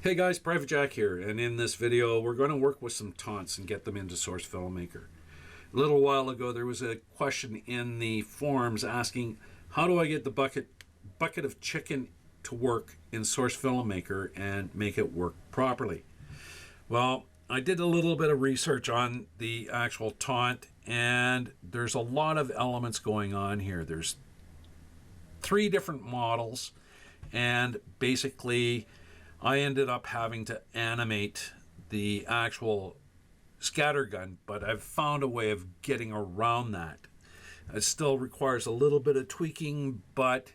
Hey guys, Private Jack here, and in this video we're going to work with some taunts and get them into Source Filmmaker. A little while ago there was a question in the forums asking, how do I get the bucket of chicken to work in Source Filmmaker and make it work properly? Well, I did a little bit of research on the actual taunt, and there's a lot of elements going on here. There's 3 different models, and basically I ended up having to animate the actual scattergun, but I've found a way of getting around that. It still requires a little bit of tweaking, but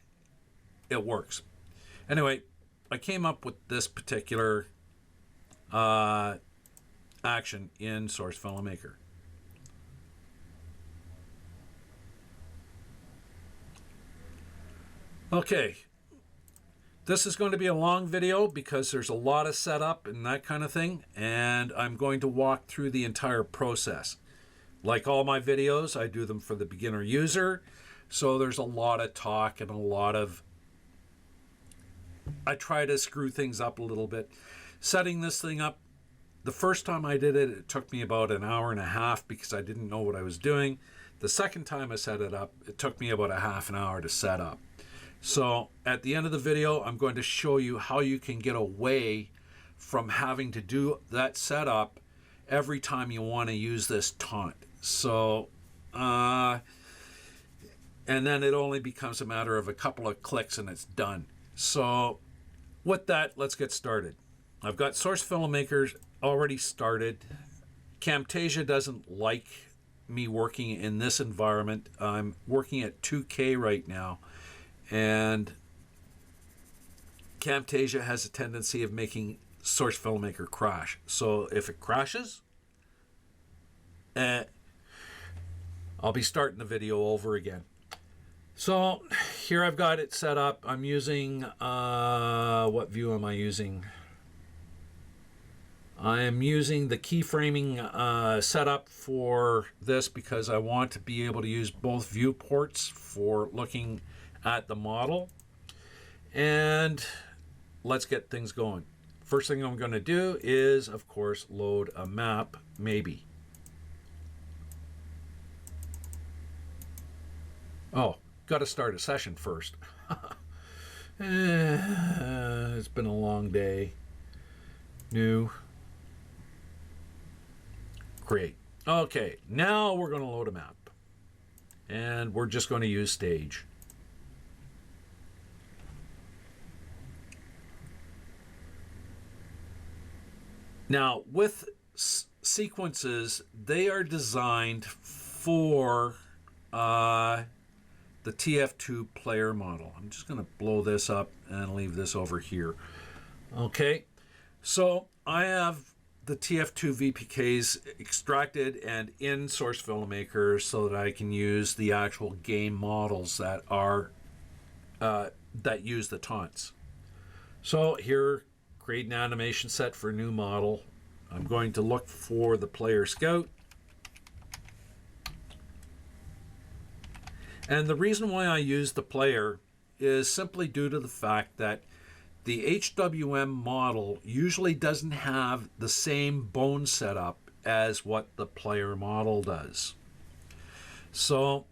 it works. Anyway, I came up with this particular action in Source Filmmaker. Okay. This is going to be a long video because there's a lot of setup and that kind of thing, and I'm going to walk through the entire process. Like all my videos, I do them for the beginner user, so there's a lot of talk and a lot of... I try to screw things up a little bit. Setting this thing up, the first time I did it, it took me about an hour and a half because I didn't know what I was doing. The second time I set it up, it took me about a half an hour to set up. So at the end of the video, I'm going to show you how you can get away from having to do that setup every time you want to use this taunt. So, and then it only becomes a matter of a couple of clicks and it's done. So with that, let's get started. I've got Source Filmmaker already started. Camtasia doesn't like me working in this environment. I'm working at 2K right now. And Camtasia has a tendency of making Source Filmmaker crash. So if it crashes, I'll be starting the video over again. So here I've got it set up. I'm using, what view am I using? I am using the keyframing setup for this because I want to be able to use both viewports for looking at the model. And let's get things going. First thing I'm going to do is, of course, load a map, maybe. Oh, got to start a session first. It's been a long day. New. Great. Okay, now we're going to load a map. And we're just going to use stage. Now, with sequences, they are designed for the TF2 player model. I'm just going to blow this up and leave this over here. Okay, so I have the TF2 VPKs extracted and in Source Filmmaker so that I can use the actual game models that are that use the taunts. So here, create an animation set for a new model. I'm going to look for the player scout. And the reason why I use the player is simply due to the fact that the HWM model usually doesn't have the same bone setup as what the player model does. So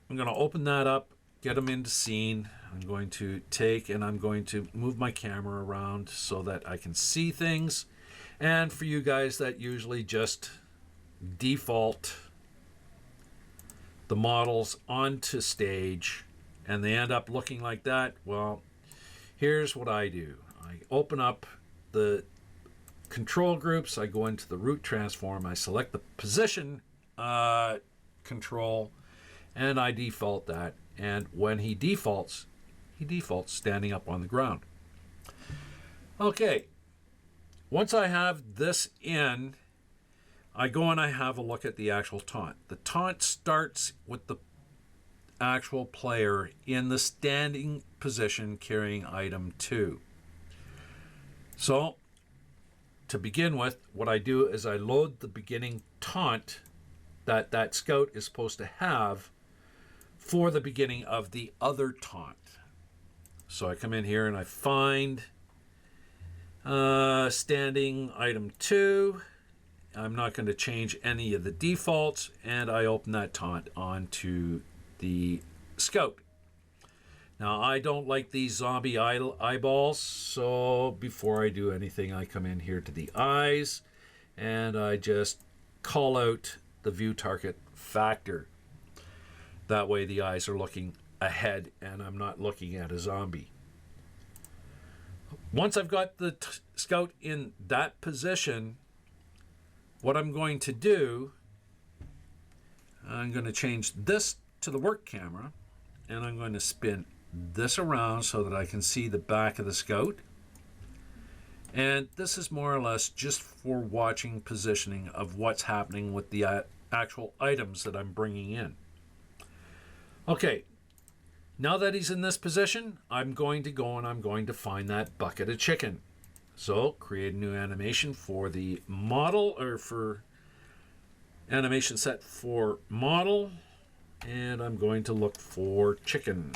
I'm going to open that up, get them into scene. I'm going to take and I'm going to move my camera around so that I can see things. And for you guys that usually just default the models onto stage and they end up looking like that, well, here's what I do. I open up the control groups, I go into the root transform, I select the position control, and I default that. And when he defaults standing up on the ground. Okay, once I have this in, I go and I have a look at the actual taunt. The taunt starts with the actual player in the standing position carrying item 2. So to begin with, what I do is I load the beginning taunt that that scout is supposed to have for the beginning of the other taunt. So I come in here and I find Standing item 2. I'm not going to change any of the defaults, and I open that taunt onto the scout. Now, I don't like these zombie eyeballs, so before I do anything, I come in here to the eyes, and I just call out the view target factor. That way the eyes are looking ahead, and I'm not looking at a zombie. Once I've got the scout in that position, what I'm going to do, I'm going to change this to the work camera, and I'm going to spin this around so that I can see the back of the scout. And this is more or less just for watching positioning of what's happening with the actual items that I'm bringing in. Okay, now that he's in this position, I'm going to go and I'm going to find that bucket of chicken. So create a new animation for the model, or for animation set for model, and I'm going to look for chicken.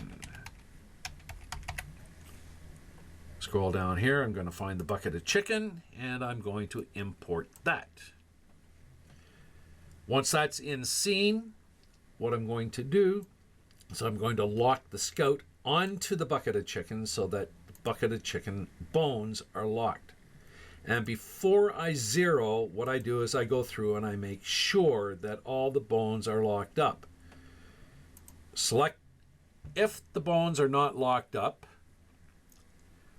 Scroll down here, I'm going to find the bucket of chicken, and I'm going to import that. Once that's in scene, what I'm going to do is I'm going to lock the scout onto the bucket of chicken so that the bucket of chicken bones are locked. And before I zero, what I do is I go through and I make sure that all the bones are locked up. Select, if the bones are not locked up,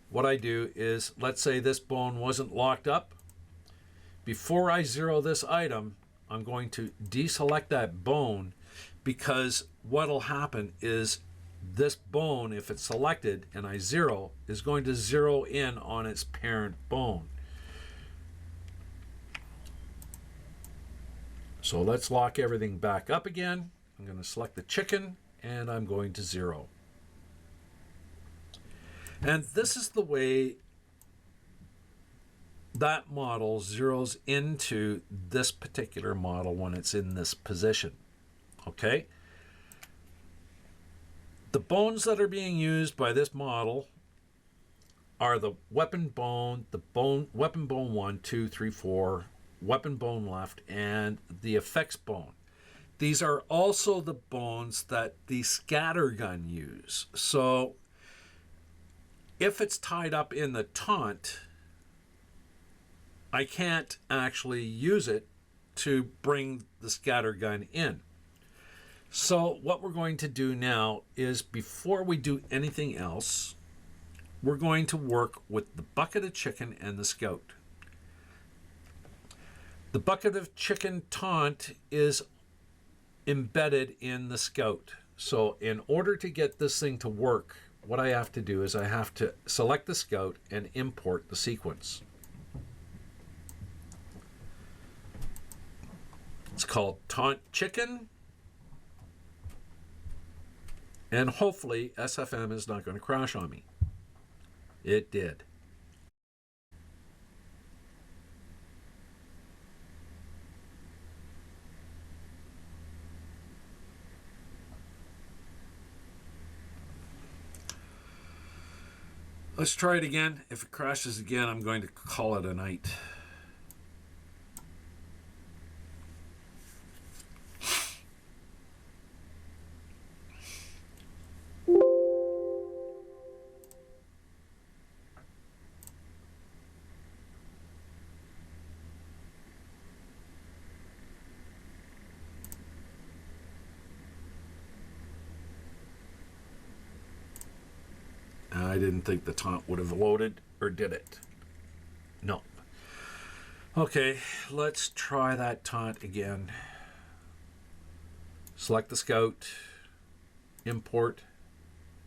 what I do is, let's say this bone wasn't locked up. Before I zero this item, I'm going to deselect that bone, because what'll happen is this bone, if it's selected and I zero, is going to zero in on its parent bone. So let's lock everything back up again. I'm going to select the chicken and I'm going to zero. And this is the way that model zeroes into this particular model when it's in this position. Okay? The bones that are being used by this model are the weapon bone, weapon bone 1, 2, 3, 4, weapon bone left, and the effects bone. These are also the bones that the scattergun use. So if it's tied up in the taunt, I can't actually use it to bring the scattergun in. So what we're going to do now is, before we do anything else, we're going to work with the bucket of chicken and the scout. The bucket of chicken taunt is embedded in the scout. So in order to get this thing to work, what I have to do is I have to select the scout and import the sequence. It's called Taunt Chicken. And hopefully SFM is not going to crash on me. It did. Let's try it again. If it crashes again, I'm going to call it a night. I didn't think the taunt would have loaded, or did it? No. Okay, let's try that taunt again. Select the scout, import,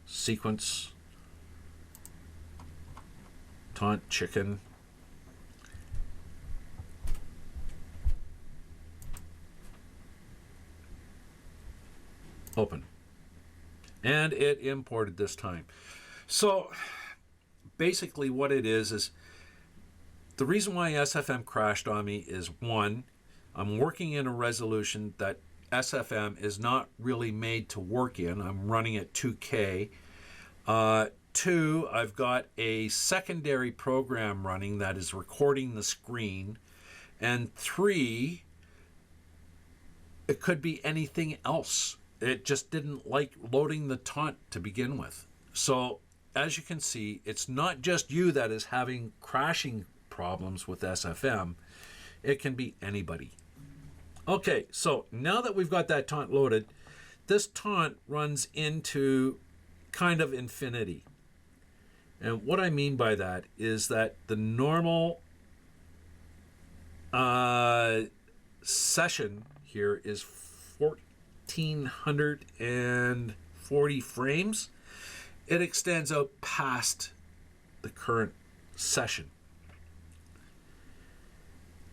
sequence, taunt chicken. Open. And it imported this time. So basically what it is the reason why SFM crashed on me is, one, I'm working in a resolution that SFM is not really made to work in. I'm running at 2K. 2, I've got a secondary program running that is recording the screen. And 3, it could be anything else. It just didn't like loading the taunt to begin with. So as you can see, it's not just you that is having crashing problems with SFM. It can be anybody. Okay, so now that we've got that taunt loaded, this taunt runs into kind of infinity. And what I mean by that is that the normal session here is 1440 frames. It extends out past the current session.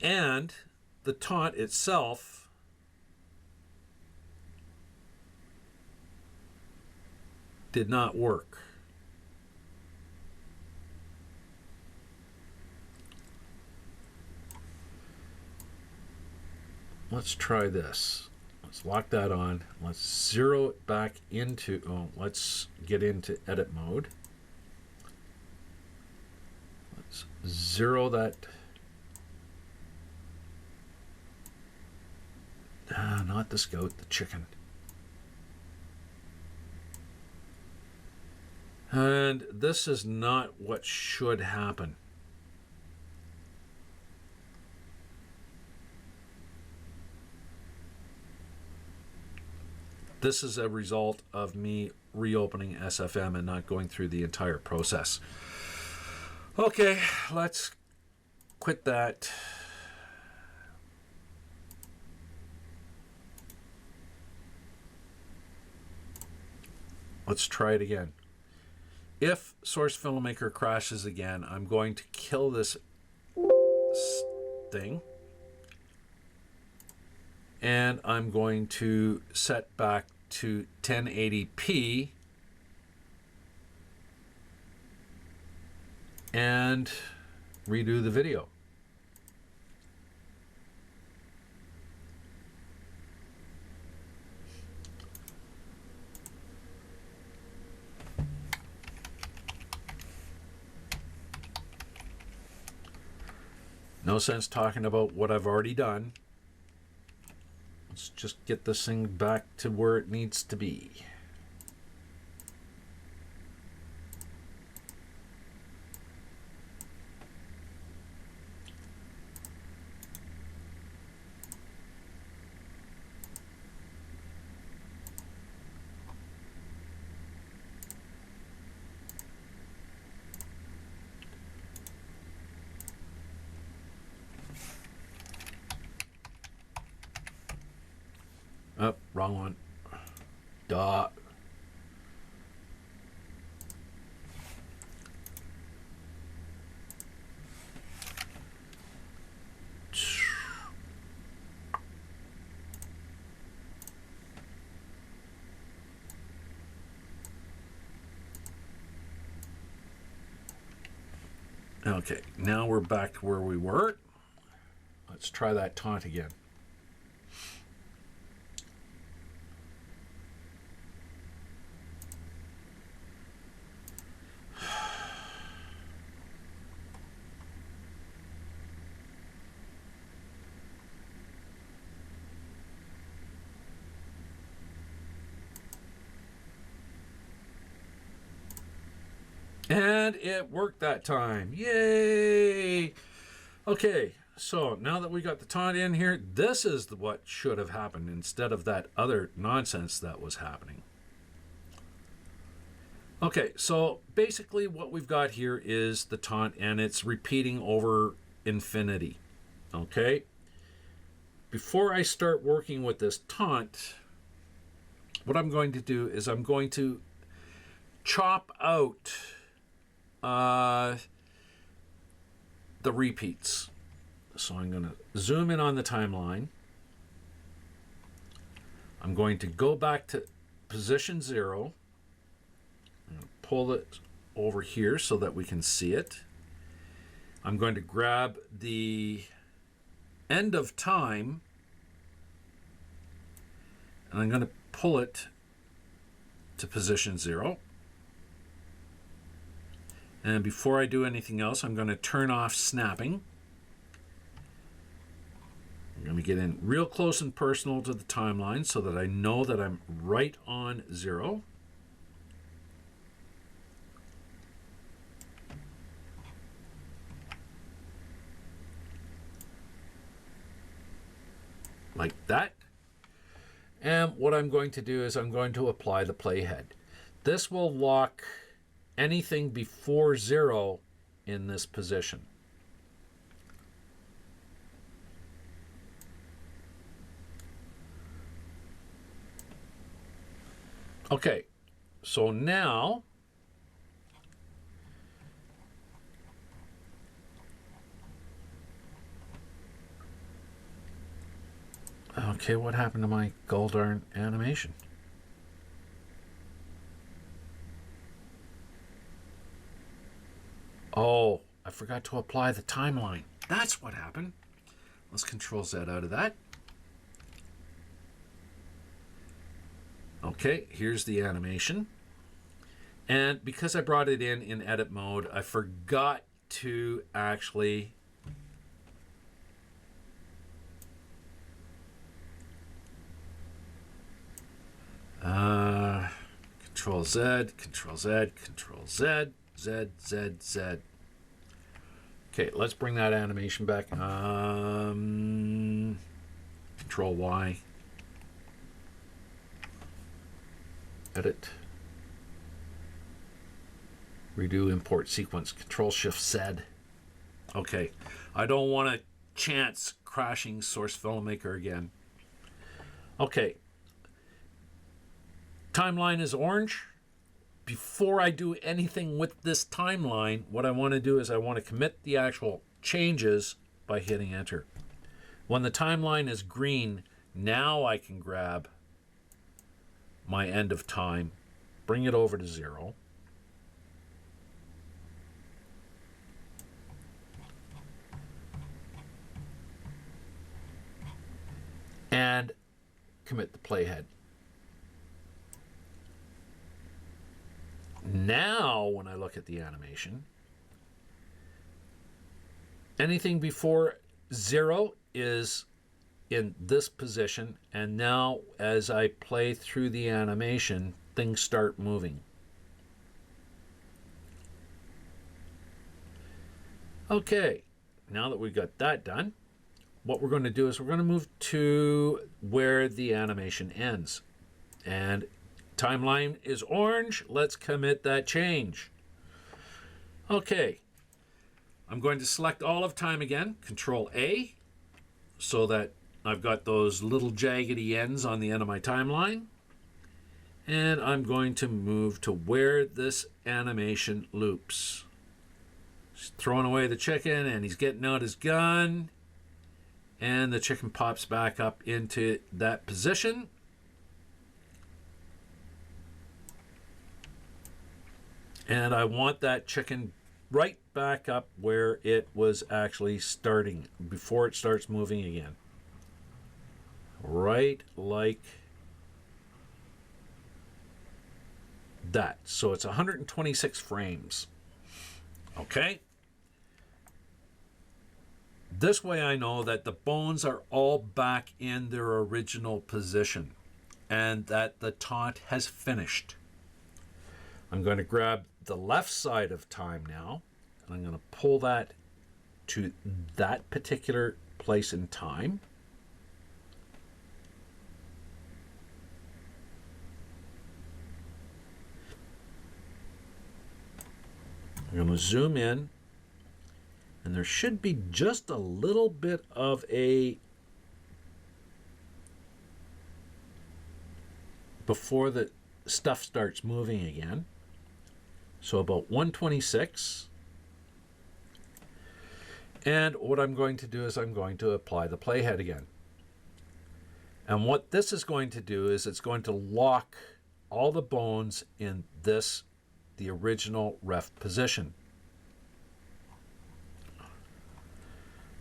And the taunt itself did not work. Let's try this. Let's lock that on. Let's zero it back into, let's get into edit mode. Let's zero that. Not this goat, the chicken. And this is not what should happen. This is a result of me reopening SFM and not going through the entire process. Okay, let's quit that. Let's try it again. If Source Filmmaker crashes again, I'm going to kill this thing. And I'm going to set back to 1080p and redo the video. No sense talking about what I've already done. Let's just get this thing back to where it needs to be. Oh, wrong one. Duh. Okay, now we're back to where we were. Let's try that taunt again. And it worked that time. Yay! Okay, so now that we got the taunt in here, this is what should have happened instead of that other nonsense that was happening. Okay, so basically what we've got here is the taunt, and it's repeating over infinity. Okay? Before I start working with this taunt, what I'm going to do is I'm going to chop out the repeats. So I'm going to zoom in on the timeline. I'm going to go back to position 0. I'm going to pull it over here so that we can see it. I'm going to grab the end of time and I'm going to pull it to position 0. And before I do anything else, I'm going to turn off snapping. I'm going to get in real close and personal to the timeline so that I know that I'm right on 0. Like that. And what I'm going to do is I'm going to apply the playhead. This will lock anything before 0 in this position. Okay, so now okay, what happened to my goldarn animation? Oh, I forgot to apply the timeline. That's what happened. Let's Control Z out of that. Okay, here's the animation. And because I brought it in edit mode, I forgot to actually Control Z, Control Z, Control Z, Z, Z, Z. Okay, let's bring that animation back. Control Y. Edit. Redo import sequence. Control Shift Z. Okay, I don't want to chance crashing Source Filmmaker again. Okay. Timeline is orange. Before I do anything with this timeline, what I want to do is I want to commit the actual changes by hitting enter. When the timeline is green, now I can grab my end of time, bring it over to 0. And commit the playhead. Now, when I look at the animation, anything before 0 is in this position, and now as I play through the animation, things start moving. Okay, now that we've got that done, what we're going to do is we're going to move to where the animation ends. And timeline is orange. Let's commit that change. Okay. I'm going to select all of time again. Control A, so that I've got those little jaggedy ends on the end of my timeline. And I'm going to move to where this animation loops. He's throwing away the chicken and he's getting out his gun. And the chicken pops back up into that position. And I want that chicken right back up where it was actually starting, before it starts moving again. Right like that. So it's 126 frames. Okay? This way I know that the bones are all back in their original position and that the taunt has finished. I'm going to grab the left side of time now, and I'm going to pull that to that particular place in time. I'm going to zoom in, and there should be just a little bit of a before the stuff starts moving again. So about 126. And what I'm going to do is I'm going to apply the playhead again. And what this is going to do is it's going to lock all the bones in this, the original ref position.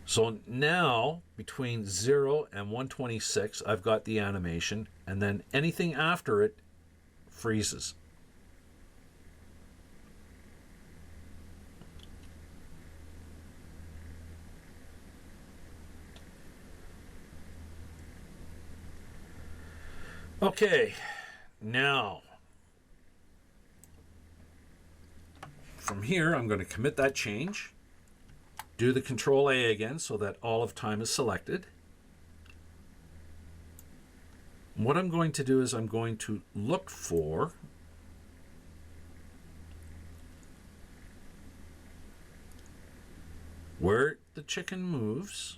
So now between 0 and 126, I've got the animation, and then anything after it freezes. Okay, now from here, I'm going to commit that change, do the Control A again so that all of time is selected. What I'm going to do is I'm going to look for where the chicken moves.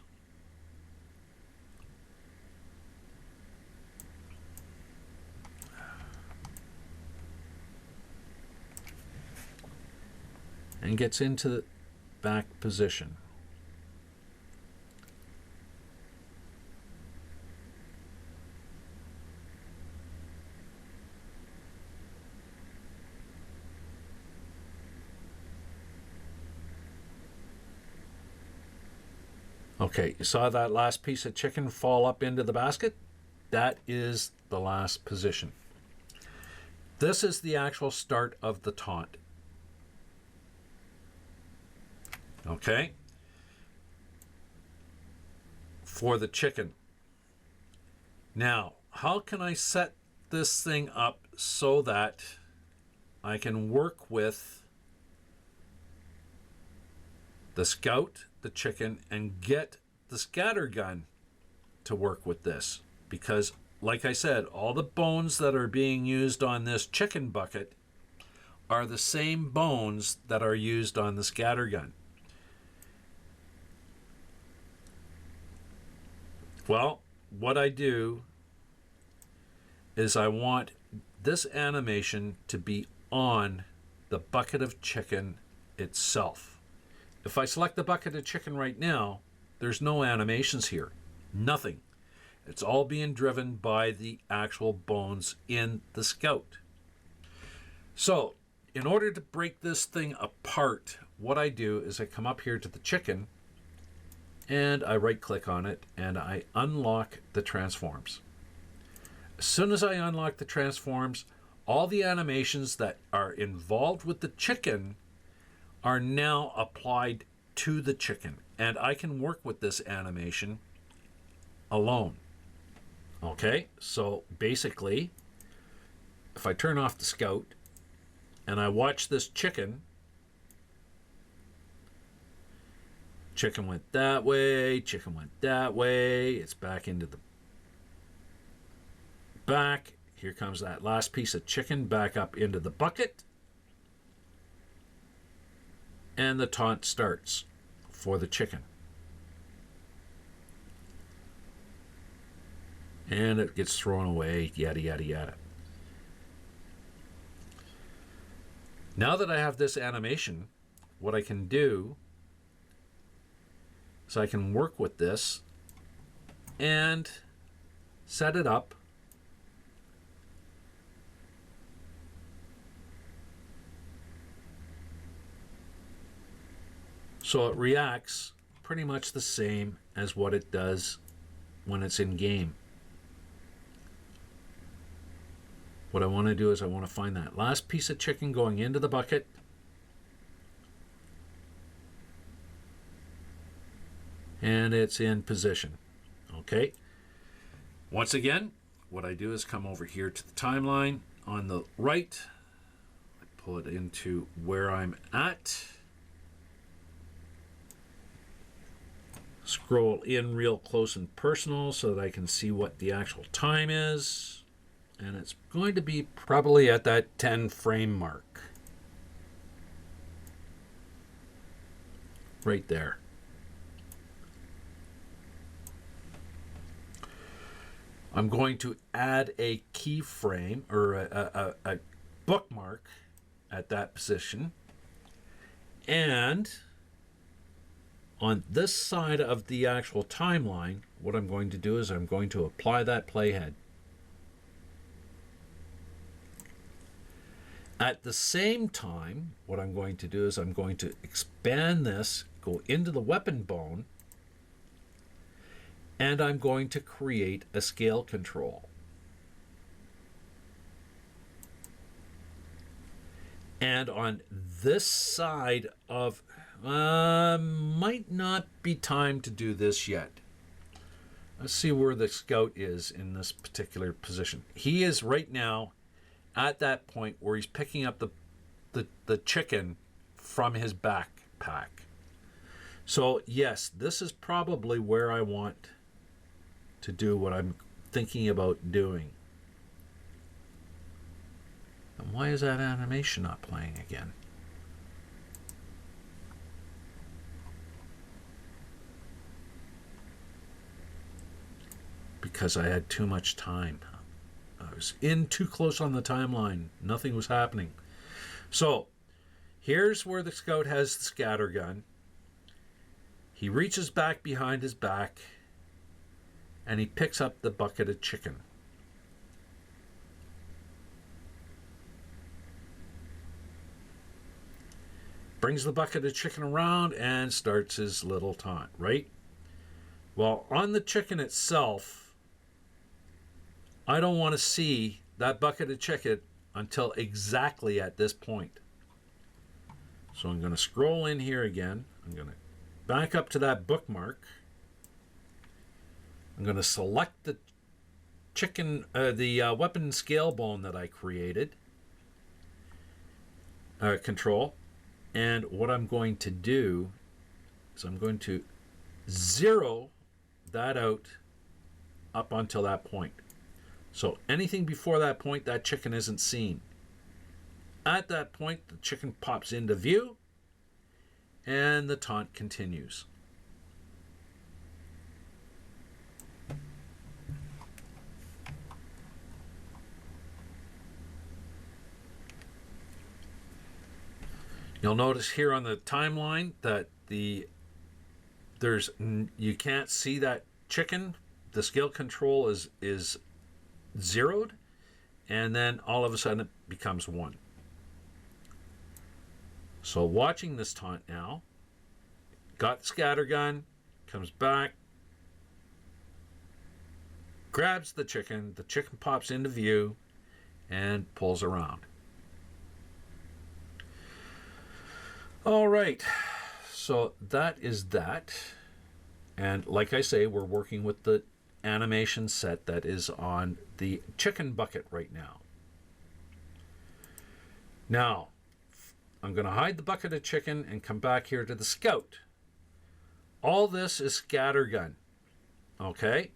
And gets into the back position. Okay, you saw that last piece of chicken fall up into the basket? That is the last position. This is the actual start of the taunt. Okay? For the chicken. Now, how can I set this thing up so that I can work with the scout, the chicken, and get the scatter gun to work with this? Because, like I said, all the bones that are being used on this chicken bucket are the same bones that are used on the scatter gun. Well, what I do is I want this animation to be on the bucket of chicken itself. If I select the bucket of chicken right now, there's no animations here. Nothing. It's all being driven by the actual bones in the scout. So, in order to break this thing apart, what I do is I come up here to the chicken and I right click on it and I unlock the transforms. As soon as I unlock the transforms, all the animations that are involved with the chicken are now applied to the chicken, and I can work with this animation alone. Okay, so basically, if I turn off the scout and I watch this chicken, chicken went that way, chicken went that way, it's back into the back. Here comes that last piece of chicken back up into the bucket. And the taunt starts for the chicken. And it gets thrown away, yada, yada, yada. Now that I have this animation, what I can do is I can work with this and set it up so it reacts pretty much the same as what it does when it's in game. What I want to do is I want to find that last piece of chicken going into the bucket. And it's in position. Okay. Once again, what I do is come over here to the timeline on the right. I pull it into where I'm at. Scroll in real close and personal so that I can see what the actual time is. And it's going to be probably at that 10 frame mark. Right there. I'm going to add a keyframe or a bookmark at that position. And on this side of the actual timeline, what I'm going to do is I'm going to apply that playhead. At the same time, what I'm going to do is I'm going to expand this, go into the weapon bone, and I'm going to create a scale control. And on this side of, might not be time to do this yet. Let's see where the scout is in this particular position. He is right now at that point where he's picking up the chicken from his backpack. So yes, this is probably where I want to do what I'm thinking about doing. And why is that animation not playing again? Because I had too much time. I was in too close on the timeline. Nothing was happening. So here's where the scout has the scatter gun. He reaches back behind his back and he picks up the bucket of chicken. Brings the bucket of chicken around and starts his little taunt, right? Well, on the chicken itself, I don't want to see that bucket of chicken until exactly at this point. So I'm going to scroll in here again. I'm going to back up to that bookmark. I'm going to select the chicken, the weapon scale bone that I created. Control. And what I'm going to do is I'm going to zero that out up until that point. So anything before that point, that chicken isn't seen. At that point, the chicken pops into view and the taunt continues. You'll notice here on the timeline that you can't see that chicken. The scale control is zeroed, and then all of a sudden it becomes 1. So watching this taunt now, got the scatter gun, comes back, grabs the chicken pops into view, and pulls around. All right, so that is that. And like I say, we're working with the animation set that is on the chicken bucket right now. Now, I'm going to hide the bucket of chicken and come back here to the scout. All this is scattergun, okay?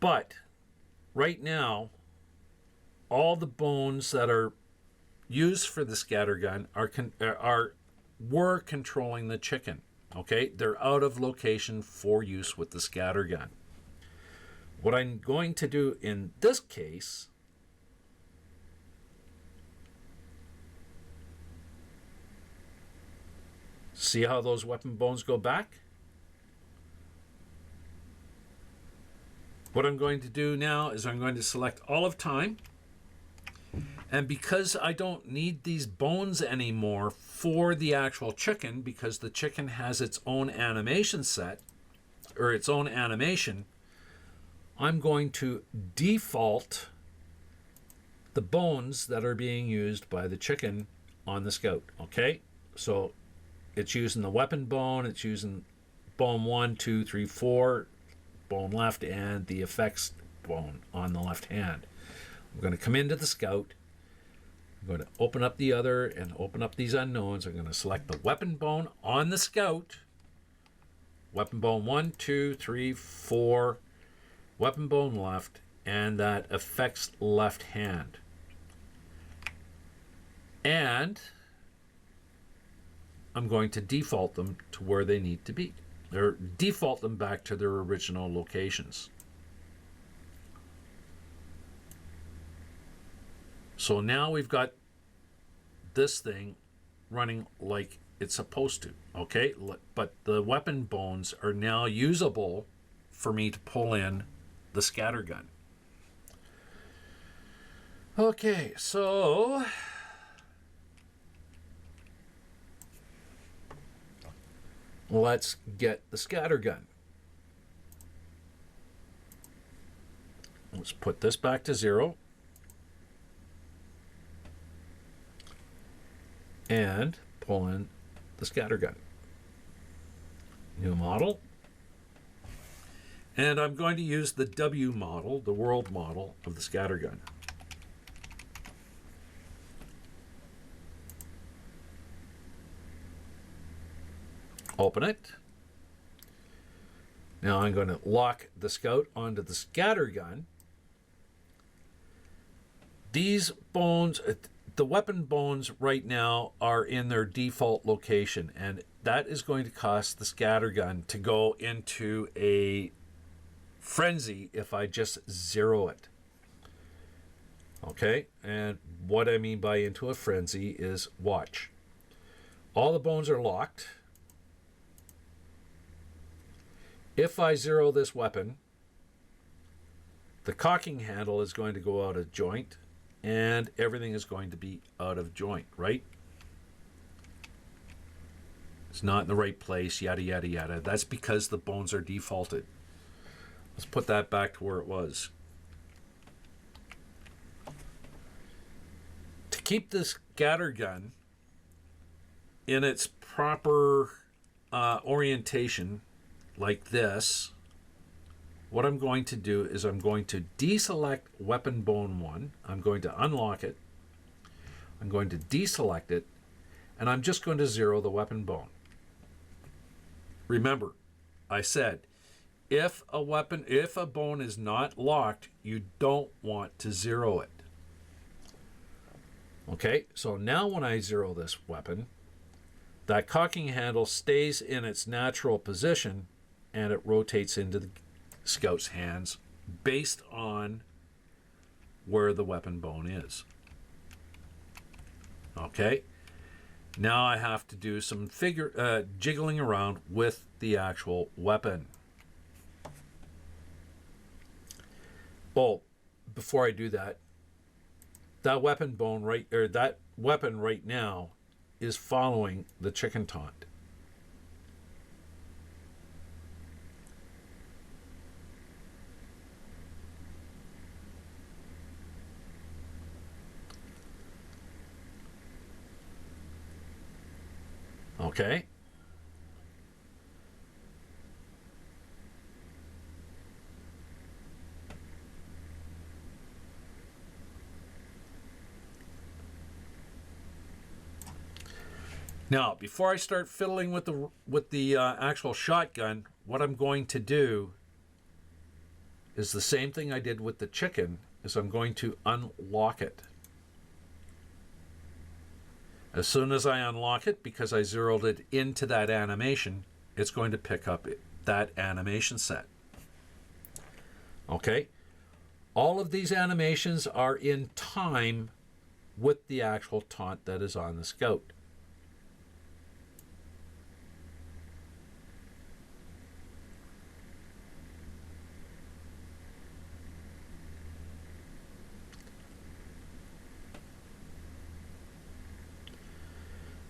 But right now, all the bones that are used for the scattergun were controlling the chicken, okay? They're out of location for use with the scattergun. What I'm going to do in this case see how those weapon bones go back? What I'm going to do now is I'm going to select all of time. And because I don't need these bones anymore for the actual chicken, because the chicken has its own animation set, or its own animation, I'm going to default the bones that are being used by the chicken on the scout, okay? So it's using the weapon bone, it's using bone 1, 2, 3, 4, bone left, and the effects bone on the left hand. I'm going to come into the scout. I'm going to open up the other and open up these unknowns. I'm going to select the weapon bone on the scout. Weapon bone 1, 2, 3, 4. Weapon bone left, and that effects left hand. And I'm going to default them to where they need to be. Or default them back to their original locations. So now we've got this thing running like it's supposed to, okay? But the weapon bones are now usable for me to pull in the scattergun. Okay, so let's get the scattergun. Let's put this back to 0. And pull in the scattergun. New model. And I'm going to use the W model, the world model of the scattergun. Open it. Now I'm going to lock the Scout onto the scattergun. These bones, the weapon bones right now are in their default location, and that is going to cost the scattergun to go into a frenzy if I just zero it. Okay, and what I mean by into a frenzy is, watch. All the bones are locked. If I zero this weapon, the cocking handle is going to go out of joint, and everything is going to be out of joint, right? It's not in the right place, yada, yada, yada. That's because the bones are defaulted. Let's put that back to where it was. To keep this scattergun in its proper orientation, like this, what I'm going to do is I'm going to deselect weapon bone 1. I'm going to unlock it. I'm going to deselect it, and I'm just going to zero the weapon bone. Remember, I said, if a bone is not locked, you don't want to zero it. Okay, so now when I zero this weapon, that cocking handle stays in its natural position, and it rotates into the Scout's hands based on where the weapon bone is. Okay, now I have to do some jiggling around with the actual weapon. Oh, before I do that, that weapon right now is following the chicken taunt. Okay. Now, before I start fiddling with the actual shotgun, what I'm going to do is the same thing I did with the chicken, is I'm going to unlock it. As soon as I unlock it, because I zeroed it into that animation, it's going to pick up that animation set. Okay? All of these animations are in time with the actual taunt that is on the Scout.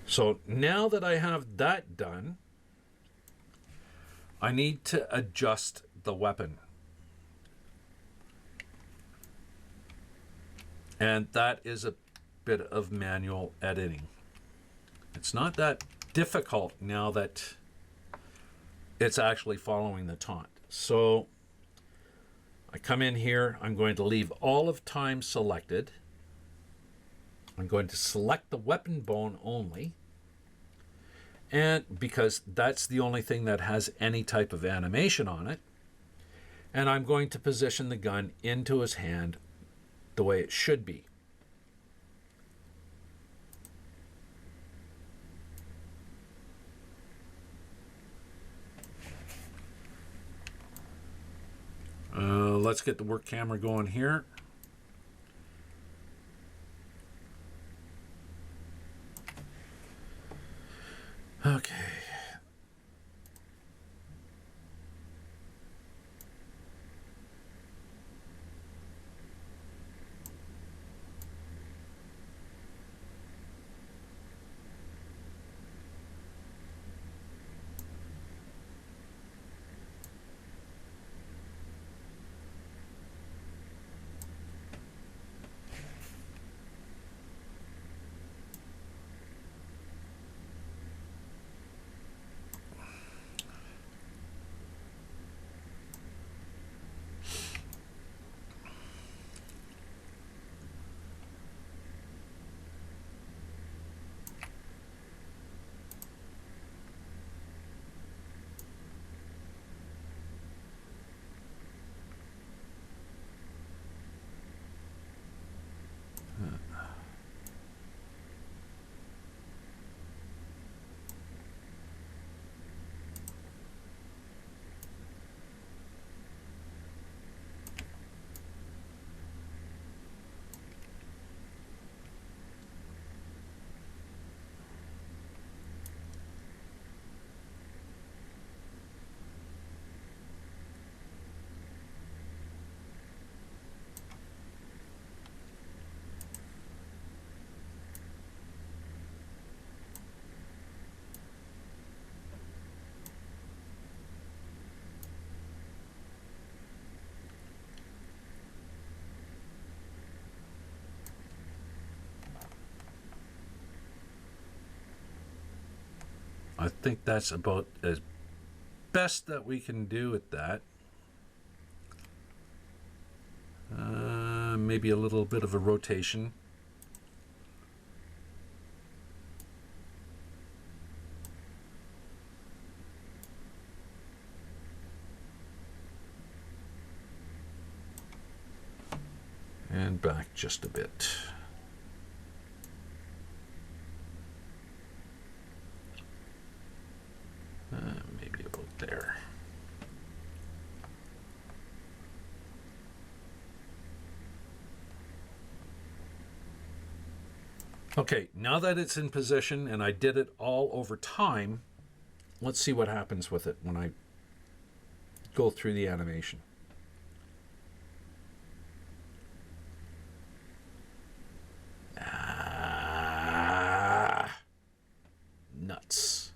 So now that I have that done, I need to adjust the weapon. And that is a bit of manual editing. It's not that difficult now that it's actually following the taunt. So I come in here, I'm going to leave all of time selected. I'm going to select the weapon bone only. And because that's the only thing that has any type of animation on it. And I'm going to position the gun into his hand the way it should be. Let's get the work camera going here. Okay. I think that's about as best that we can do with that. Maybe a little bit of a rotation. And back just a bit. Maybe about there. Okay, now that it's in position and I did it all over time, let's see what happens with it when I go through the animation. Nuts.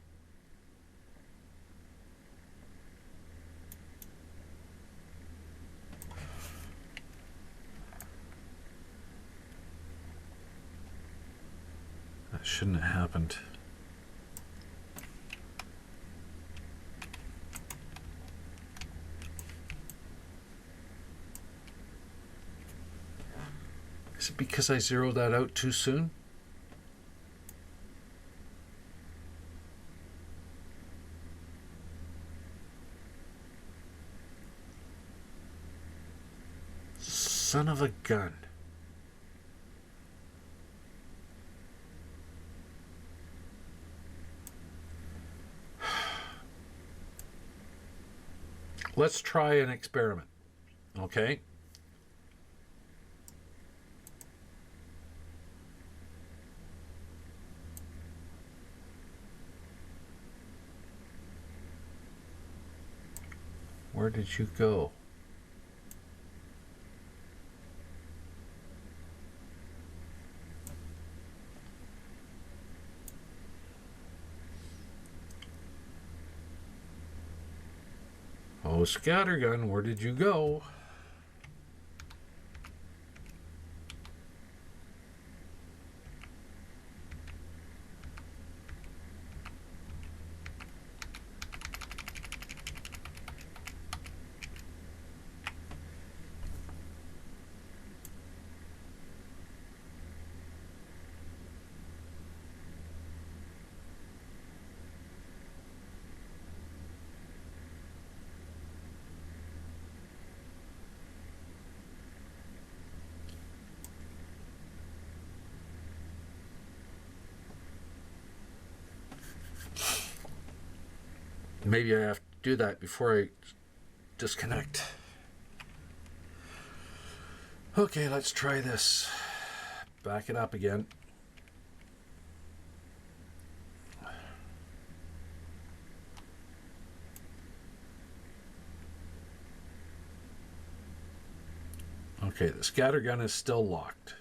That shouldn't have happened. Is it because I zeroed that out too soon? Son of a gun. Let's try an experiment, okay? Where did you go? Oh, scattergun, where did you go? Maybe I have to do that before I disconnect. Okay, let's try this. Back it up again. Okay, the scattergun is still locked.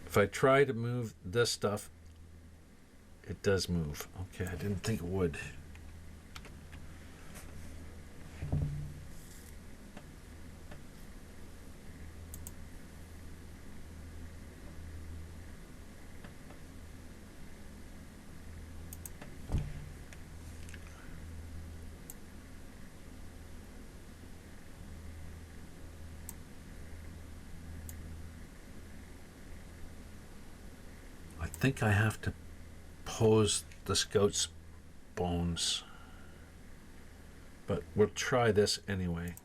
If I try to move this stuff, it does move. Okay, I didn't think it would. I think I have to pose the scout's bones, but we'll try this anyway.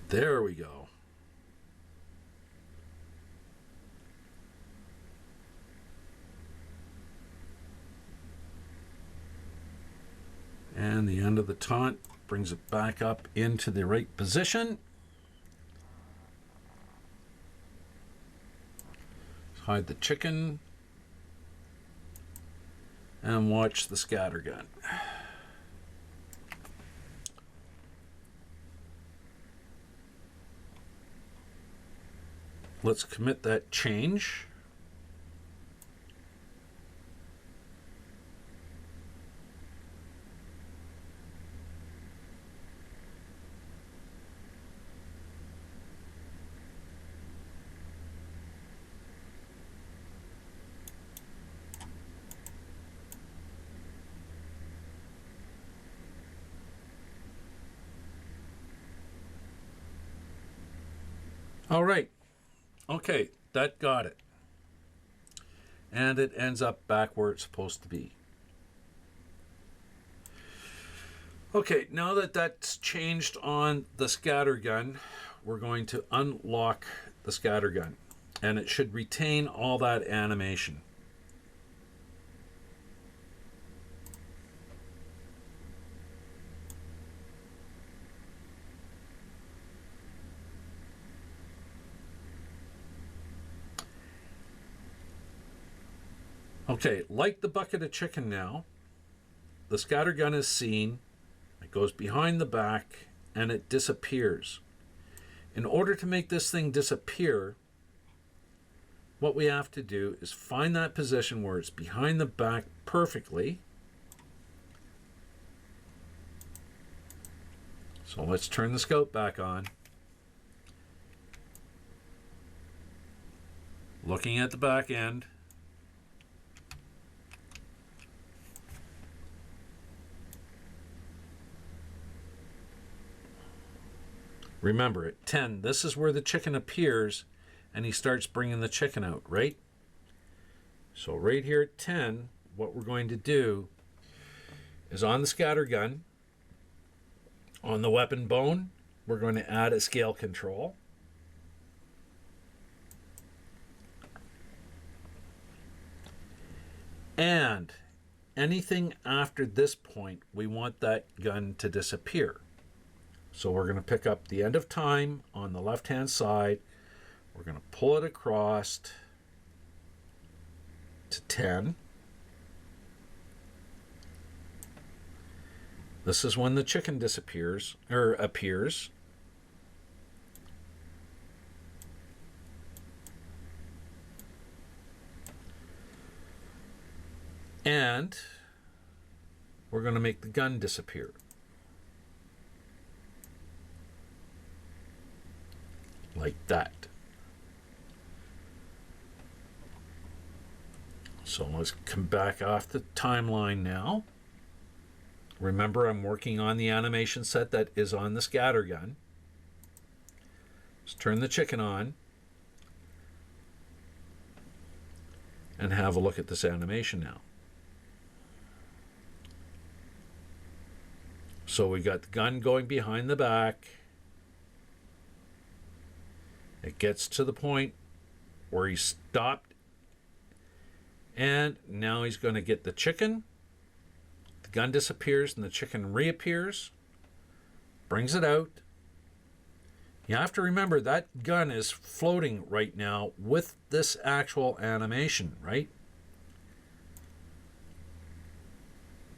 There we go. And the end of the taunt brings it back up into the right position. Hide the chicken and watch the scattergun. Let's commit that change. All right. Okay, that got it. And it ends up back where it's supposed to be. Okay, now that that's changed on the scattergun, we're going to unlock the scattergun. And it should retain all that animation. Okay, like the bucket of chicken now, the scattergun is seen, it goes behind the back, and it disappears. In order to make this thing disappear, what we have to do is find that position where it's behind the back perfectly. So let's turn the scope back on. Looking at the back end. Remember, at 10, this is where the chicken appears, and he starts bringing the chicken out, right? So right here at 10, what we're going to do is on the scattergun, on the weapon bone, we're going to add a scale control. And anything after this point, we want that gun to disappear. So we're going to pick up the end of time on the left-hand side. We're going to pull it across to 10. This is when the chicken disappears, or appears. And we're going to make the gun disappear. Like that. So let's come back off the timeline now. Remember, I'm working on the animation set that is on the scattergun. Let's turn the chicken on and have a look at this animation now. So we got the gun going behind the back. It gets to the point where he stopped, and now he's going to get the chicken. The gun disappears and the chicken reappears, brings it out. You have to remember that gun is floating right now with this actual animation, right?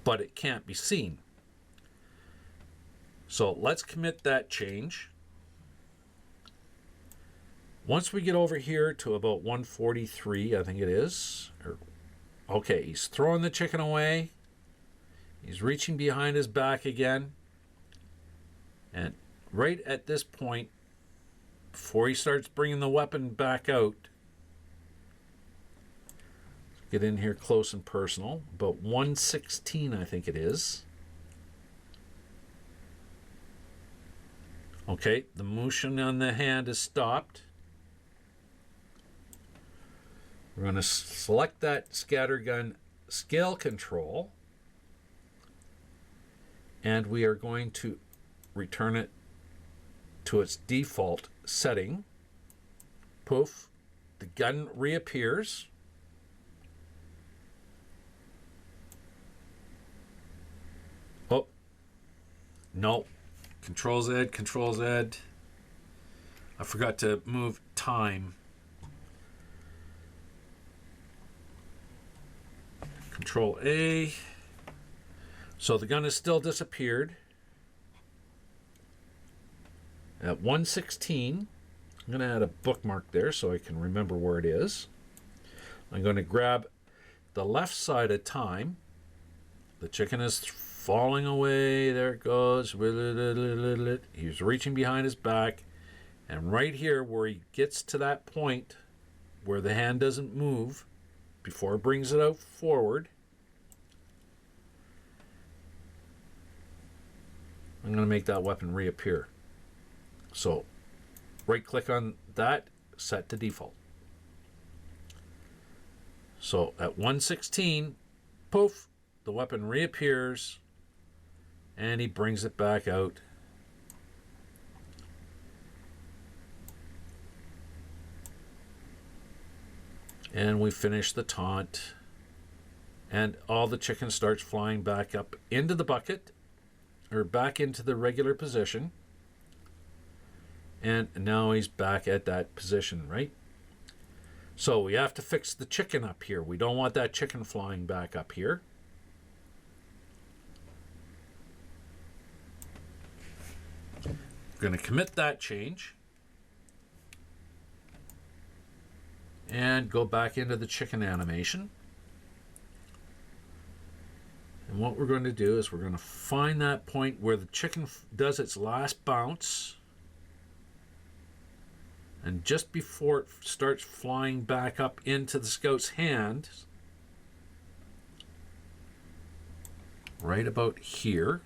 But it can't be seen. So let's commit that change. Once we get over here to about 143, I think it is. Okay, he's throwing the chicken away. He's reaching behind his back again. And right at this point, before he starts bringing the weapon back out, let's get in here close and personal. About 116, I think it is. Okay, the motion on the hand is stopped. We're going to select that scattergun scale control, and we are going to return it to its default setting. Poof, the gun reappears. Oh, no. Control Z, Control Z. I forgot to move time. Control A. So the gun has still disappeared. At 1:16, I'm going to add a bookmark there so I can remember where it is. I'm going to grab the left side of time. The chicken is falling away. There it goes. He's reaching behind his back. And right here where he gets to that point where the hand doesn't move before it brings it out forward, I'm going to make that weapon reappear. So right click on that, set to default. So at 1:16, poof, the weapon reappears and he brings it back out. And we finish the taunt, and all the chicken starts flying back up into the bucket, or back into the regular position. And now he's back at that position, right? So we have to fix the chicken up here. We don't want that chicken flying back up here. I'm going to commit that change. And go back into the chicken animation. And what we're going to do is we're going to find that point where the chicken does its last bounce. And just before it starts flying back up into the scout's hand, right about here,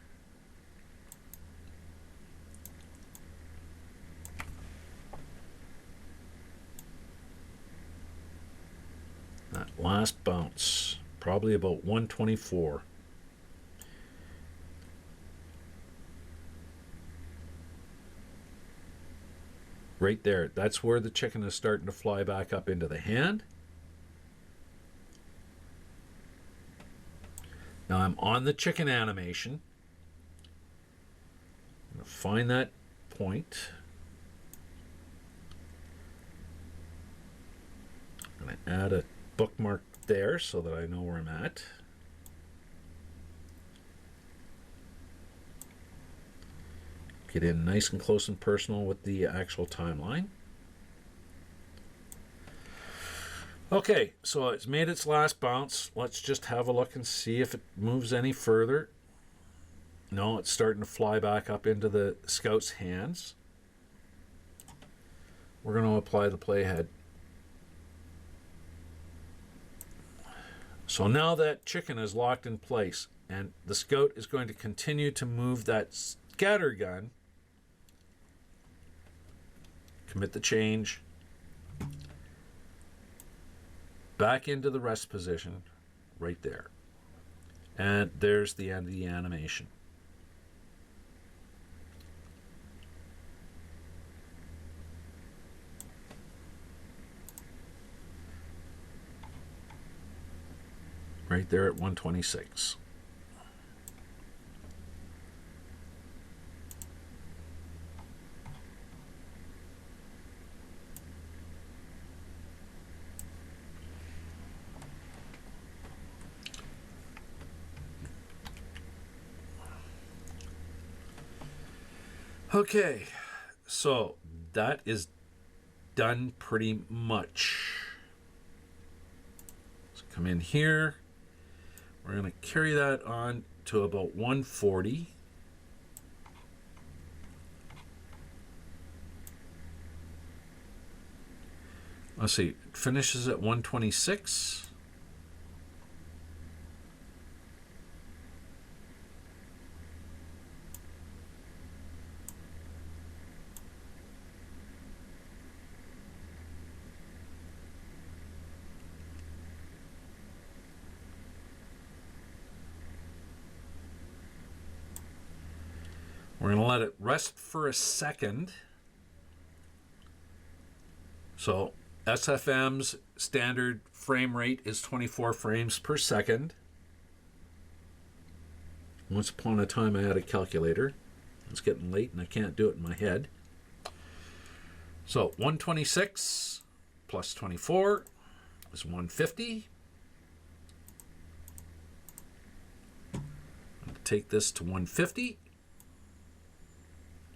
that last bounce, probably about 124. Right there, that's where the chicken is starting to fly back up into the hand. Now I'm on the chicken animation. I'm going to find that point. I'm going to add a bookmark there so that I know where I'm at. Get in nice and close and personal with the actual timeline. Okay, so it's made its last bounce. Let's just have a look and see if it moves any further. No, it's starting to fly back up into the scout's hands. We're going to apply the playhead. So now that chicken is locked in place, and the scout is going to continue to move that scatter gun. Commit the change. Back into the rest position, right there. And there's the end of the animation. Right there at 126. Okay, so that is done pretty much. So come in here. We're going to carry that on to about 140. Let's see, it finishes at 126. We're going to let it rest for a second. So SFM's standard frame rate is 24 frames per second. Once upon a time I had a calculator. It's getting late and I can't do it in my head. So 126 plus 24 is 150. I'm going to take this to 150.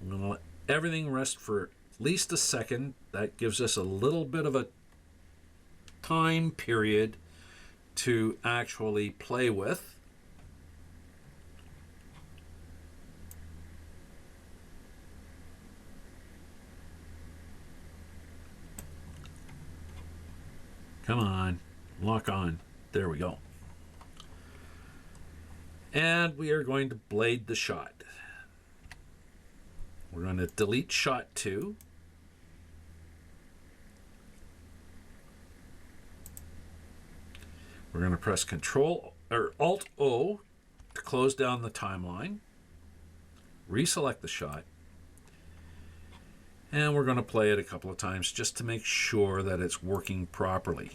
I'm going to let everything rest for at least a second. That gives us a little bit of a time period to actually play with. Come on, lock on. There we go. And we are going to blade the shot. We're going to delete shot 2. We're going to press Control or Alt O to close down the timeline. Reselect the shot. And we're going to play it a couple of times just to make sure that it's working properly.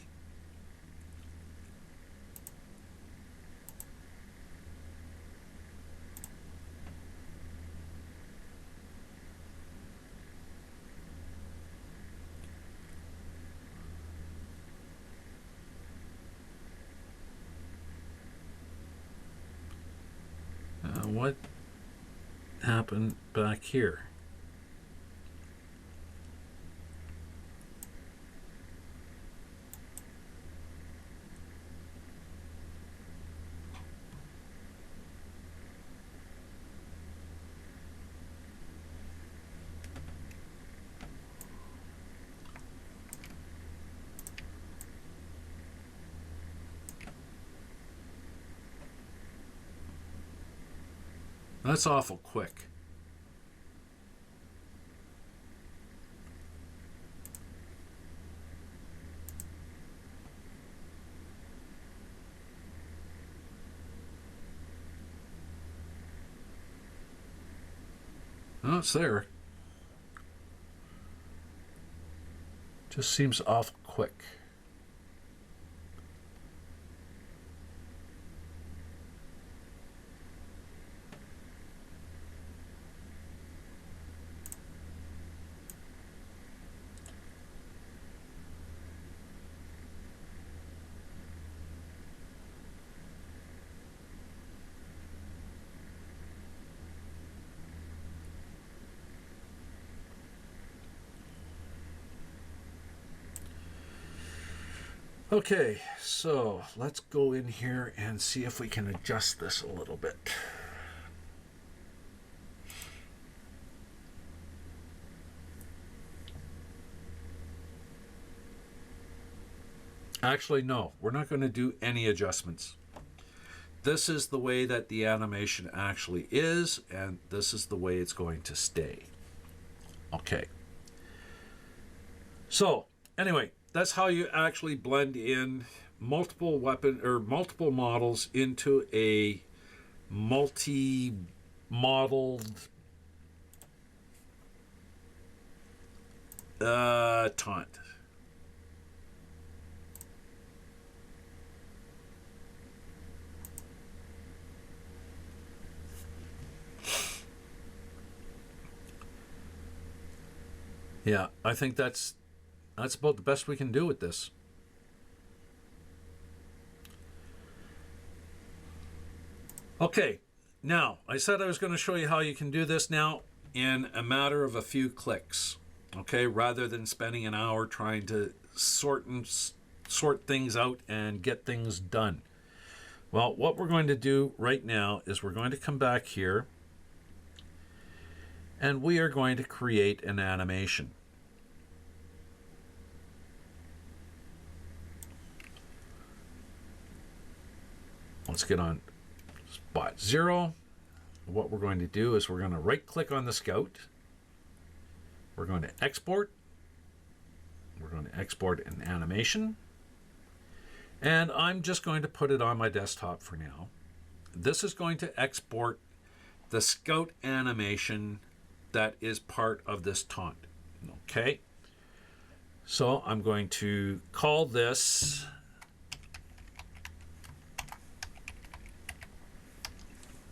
What happened back here? That's awful quick. Oh, it's there. Just seems awful quick. Okay, so let's go in here and see if we can adjust this a little bit. Actually, no, we're not going to do any adjustments. This is the way that the animation actually is, and this is the way it's going to stay. Okay. So, anyway, that's how you actually blend in multiple weapon or multiple models into a multi-modeled taunt. Yeah, I think that's about the best we can do with this. Okay, now, I said I was going to show you how you can do this now in a matter of a few clicks, okay, rather than spending an hour trying to sort things out and get things done. Well, what we're going to do right now is we're going to come back here and we are going to create an animation. Let's get on spot 0. What we're going to do is we're going to right click on the scout. We're going to export. We're going to export an animation. And I'm just going to put it on my desktop for now. This is going to export the scout animation that is part of this taunt. Okay. So I'm going to call this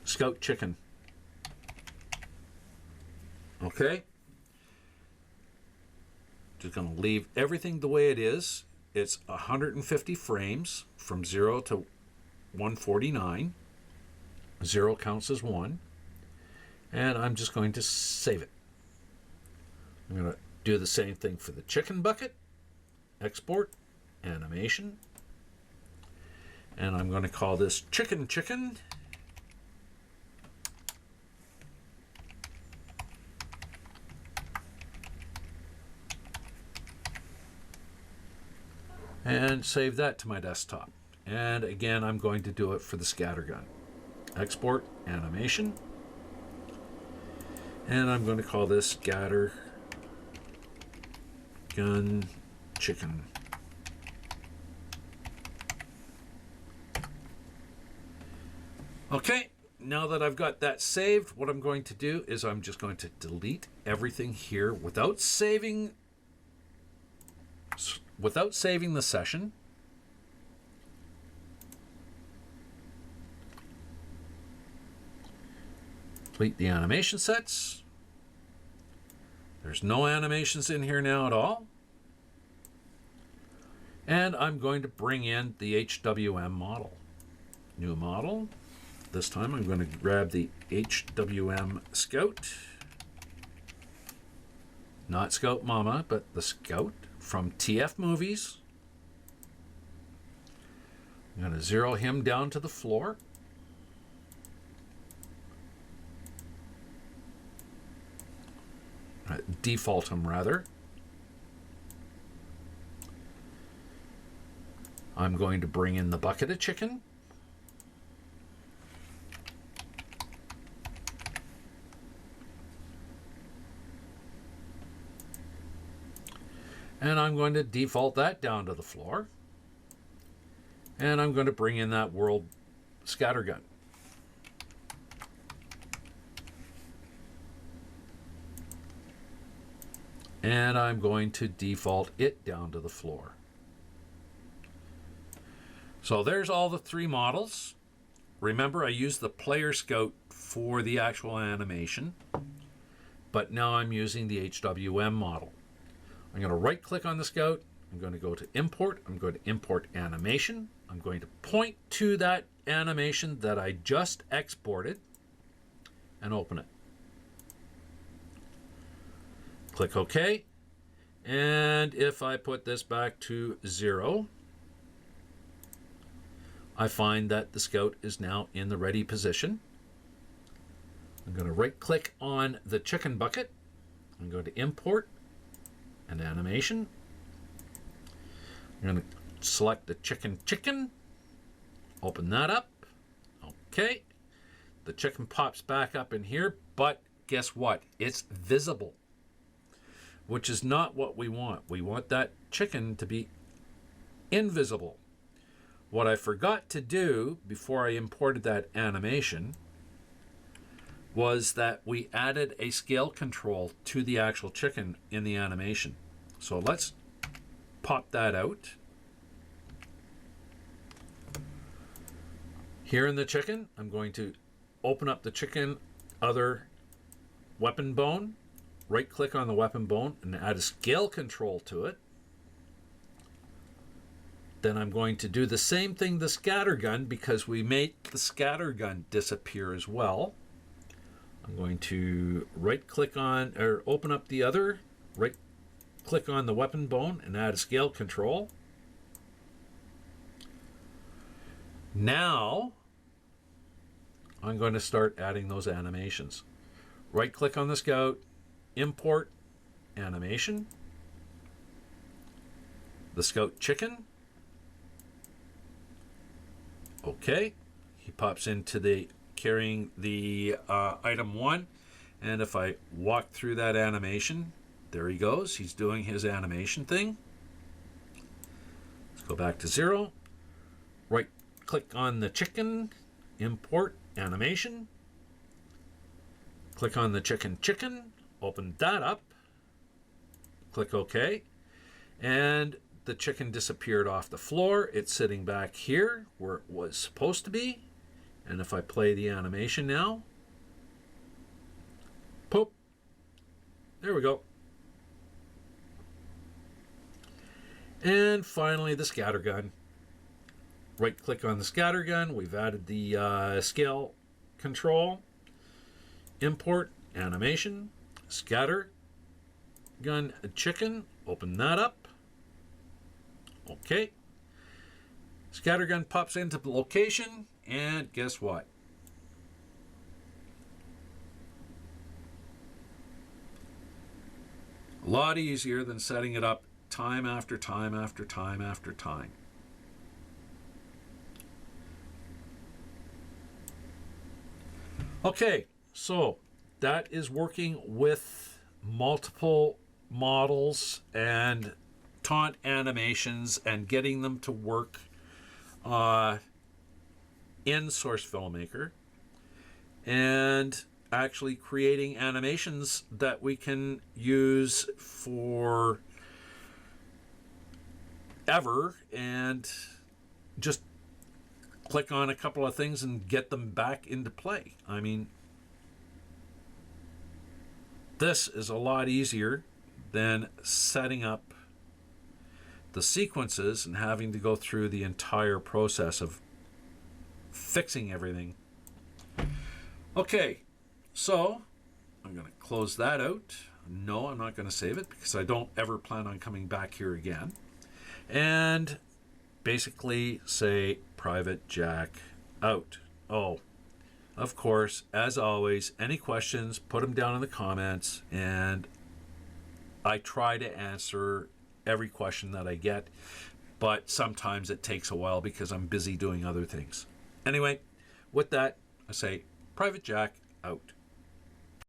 Scout Chicken. Okay. Just going to leave everything the way it is. It's 150 frames from 0 to 149. 0 counts as 1. And I'm just going to save it. I'm going to do the same thing for the chicken bucket. Export, animation. And I'm going to call this Chicken Chicken. And save that to my desktop. And again, I'm going to do it for the scattergun. Export, animation. And I'm going to call this Scatter Gun Chicken. Okay, now that I've got that saved, what I'm going to do is I'm just going to delete everything here without saving the session. Delete the animation sets. There's no animations in here now at all. And I'm going to bring in the HWM model. New model. This time I'm going to grab the HWM Scout. Not Scout Mama, but the Scout from TF Movies. I'm going to zero him down to the floor. Default him rather. I'm going to bring in the bucket of chicken. And I'm going to default that down to the floor. And I'm going to bring in that world scattergun. And I'm going to default it down to the floor. So there's all the three models. Remember, I used the player scout for the actual animation, but now I'm using the HWM model. I'm going to right click on the scout. I'm going to go to import. I'm going to import animation. I'm going to point to that animation that I just exported and open it. Click OK. And if I put this back to 0, I find that the scout is now in the ready position. I'm going to right click on the chicken bucket. I'm going to import an animation. I'm going to select the chicken, open that up. Okay. The chicken pops back up in here, but guess what? It's visible, which is not what we want. We want that chicken to be invisible. What I forgot to do before I imported that animation was that we added a scale control to the actual chicken in the animation. So let's pop that out. Here in the chicken, I'm going to open up the chicken other weapon bone, right click on the weapon bone and add a scale control to it. Then I'm going to do the same thing the scattergun, because we made the scattergun disappear as well. I'm going to right click on, or open up the other, right click on the weapon bone and add a scale control. Now I'm going to start adding those animations. Right click on the scout, import animation, the scout chicken. Okay, he pops into the carrying the item 1, and if I walk through that animation, there he goes. He's doing his animation thing. Let's go back to 0. Right click on the chicken, import animation. Click on the chicken, open that up. Click OK. And the chicken disappeared off the floor. It's sitting back here where it was supposed to be. And if I play the animation now, poop, there we go. And finally, the scatter gun. Right click on the scatter gun. We've added the scale control. Import animation, scatter gun chicken. Open that up. Okay. Scattergun pops into the location, and guess what? A lot easier than setting it up time after time after time after time. Okay, so that is working with multiple models and taunt animations and getting them to work in Source Filmmaker, and actually creating animations that we can use for ever, and just click on a couple of things and get them back into play. I mean, this is a lot easier than setting up the sequences and having to go through the entire process of fixing everything. Okay, so I'm going to close that out. No, I'm not going to save it because I don't ever plan on coming back here again. And basically say private jack out. Oh, of course, as always, any questions, put them down in the comments, and I try to answer every question that I get, but sometimes it takes a while because I'm busy doing other things. Anyway, with that, I say private jack out.